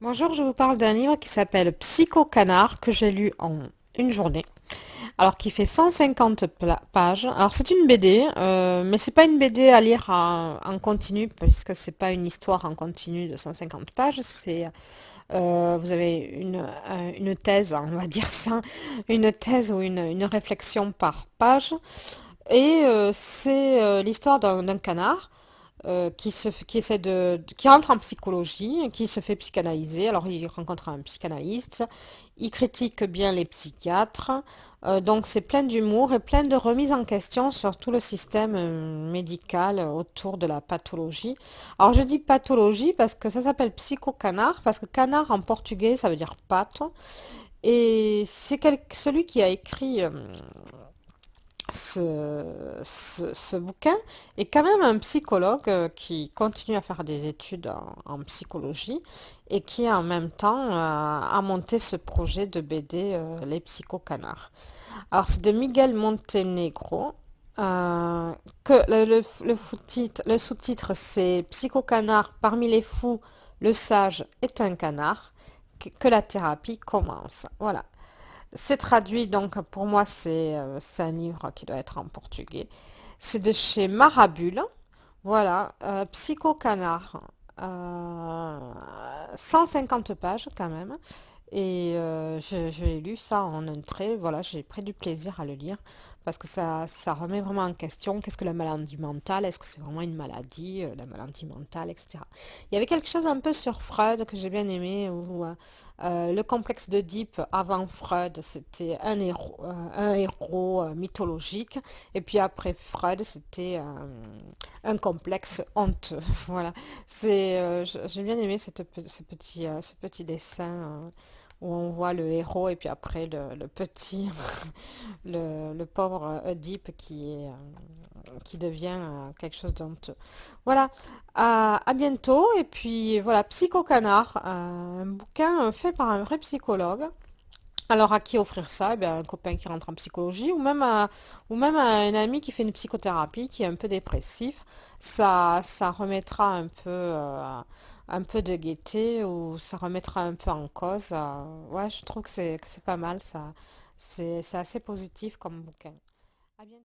Bonjour, je vous parle d'un livre qui s'appelle Psycho Canard que j'ai lu en une journée. Alors qui fait 150 pages. Alors c'est une BD, mais c'est pas une BD à lire en continu puisque c'est pas une histoire en continu de 150 pages. C'est vous avez une thèse, on va dire ça, une thèse ou une réflexion par page. Et c'est l'histoire d'un canard qui essaie qui rentre en psychologie, qui se fait psychanalyser. Alors il rencontre un psychanalyste, il critique bien les psychiatres. Donc c'est plein d'humour et plein de remises en question sur tout le système médical autour de la pathologie. Alors je dis pathologie parce que ça s'appelle psycho-canard, parce que canard en portugais ça veut dire patte. Et c'est celui qui a écrit ce bouquin est quand même un psychologue qui continue à faire des études en psychologie et qui en même temps a monté ce projet de BD Les Psychocanards. Alors c'est de Miguel Montenegro. euh, que le sous-titre c'est Psychocanard parmi les fous, le sage est un canard, que la thérapie commence. Voilà. C'est traduit, donc pour moi c'est un livre qui doit être en portugais. C'est de chez Marabule. Voilà, Psycho Canard. 150 pages quand même. Et je l'ai lu ça en un trait. Voilà, j'ai pris du plaisir à le lire parce que ça remet vraiment en question qu'est-ce que la maladie mentale, est-ce que c'est vraiment une maladie, la maladie mentale, etc. Il y avait quelque chose un peu sur Freud que j'ai bien aimé où le complexe d'Oedipe avant Freud c'était un héros mythologique et puis après Freud c'était un complexe honteux. Voilà, j'ai bien aimé ce petit dessin. Où on voit le héros et puis après le petit, le pauvre Oedipe qui devient quelque chose d'honteux. Voilà, à bientôt. Et puis voilà, Psycho Canard, un bouquin fait par un vrai psychologue. Alors à qui offrir ça? Eh bien, un copain qui rentre en psychologie ou même à un ami qui fait une psychothérapie, qui est un peu dépressif. Ça remettra un peu de gaieté ou ça remettra un peu en cause. Ouais, je trouve que c'est pas mal ça. C'est assez positif comme bouquin. À bientôt.